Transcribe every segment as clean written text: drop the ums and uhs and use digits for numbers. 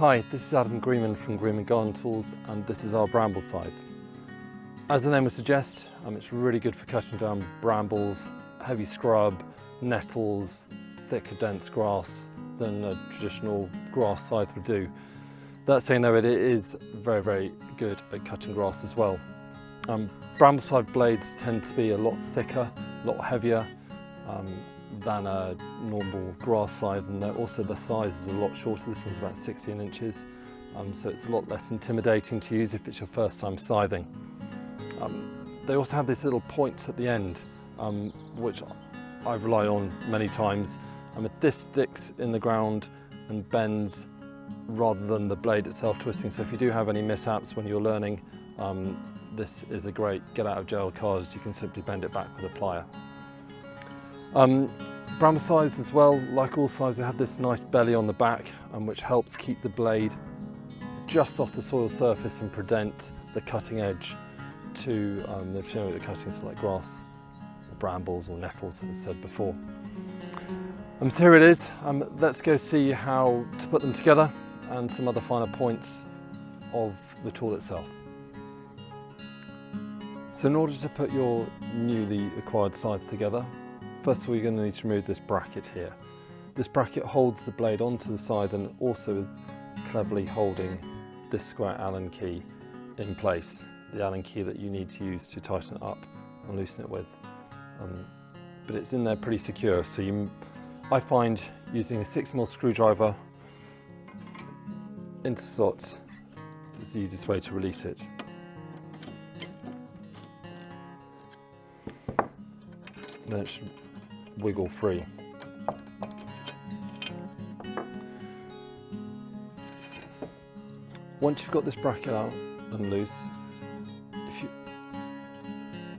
Hi, this is Adam Greenman from Greenman Garden Tools, and this is our Bramble Scythe. As the name would suggest, it's really good for cutting down brambles, heavy scrub, nettles, thicker dense grass than a traditional grass scythe would do. That saying though, it is very, very good at cutting grass as well. Bramble scythe blades tend to be a lot thicker, a lot heavier than a normal grass scythe, and also the size is a lot shorter. This one's about 16 inches, so it's a lot less intimidating to use if it's your first time scything. They also have these little points at the end, which I've relied on many times. This sticks in the ground and bends rather than the blade itself twisting, so if you do have any mishaps when you're learning, this is a great get out of jail card, as you can simply bend it back with a plier. Bramble scythes as well, like all scythes, they have this nice belly on the back, which helps keep the blade just off the soil surface and prevent the cutting edge to the material that you're cutting, so like grass, or brambles or nettles, as said before. So here it is. Let's go see how to put them together and some other finer points of the tool itself. So in order to put your newly acquired scythe together, first of all, you're going to need to remove this bracket here. This bracket holds the blade onto the scythe and also is cleverly holding this square Allen key in place, the Allen key that you need to use to tighten it up and loosen it with. But it's in there pretty secure, so I find using a 6mm screwdriver into slots is the easiest way to release it. Then it should wiggle free. Once you've got this bracket out and loose,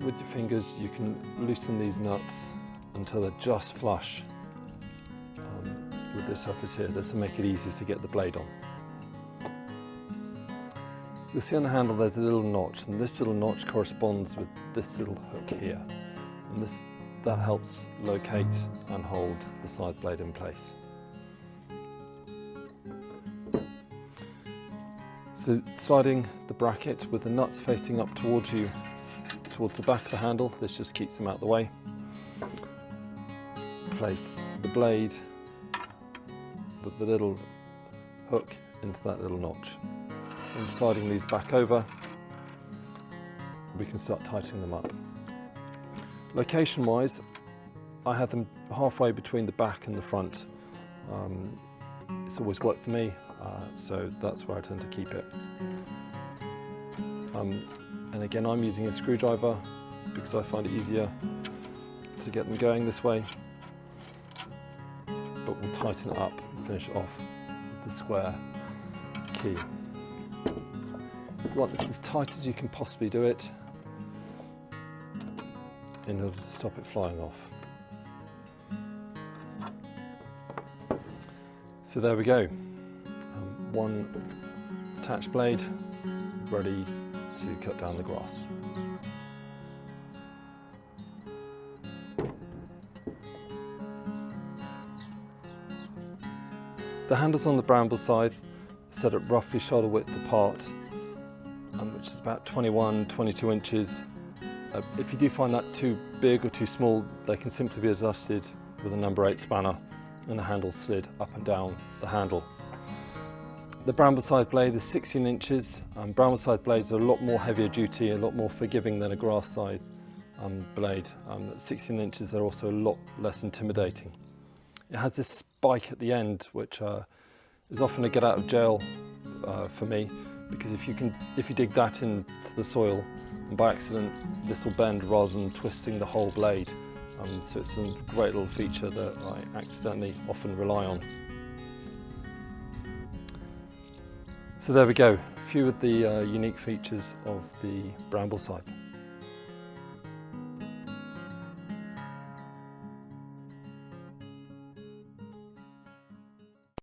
with your fingers you can loosen these nuts until they're just flush with this surface here. This will make it easier to get the blade on. You'll see on the handle there's a little notch, and this little notch corresponds with this little hook here, and that helps locate and hold the scythe blade in place. So sliding the bracket with the nuts facing up towards you, towards the back of the handle, this just keeps them out of the way. Place the blade with the little hook into that little notch. And sliding these back over, we can start tightening them up. Location wise, I have them halfway between the back and the front. It's always worked for me, so that's where I tend to keep it. And again, I'm using a screwdriver because I find it easier to get them going this way, but we'll tighten it up and finish it off with the square key. You want this as tight as you can possibly do it in order to stop it flying off. So there we go, one attached blade ready to cut down the grass. The handles on the bramble scythe are set at roughly shoulder width apart, which is about 21-22 inches. If you do find that too big or too small, they can simply be adjusted with a number 8 spanner and the handle slid up and down the handle. The bramble scythe blade is 16 inches. Bramble scythe blades are a lot more heavier duty, a lot more forgiving than a grass scythe blade. At 16 inches, they're also a lot less intimidating. It has this spike at the end, which is often a get out of jail for me, because if you dig that into the soil, and by accident this will bend rather than twisting the whole blade. So it's a great little feature that I accidentally often rely on. So there we go, a few of the unique features of the Bramble Scythe.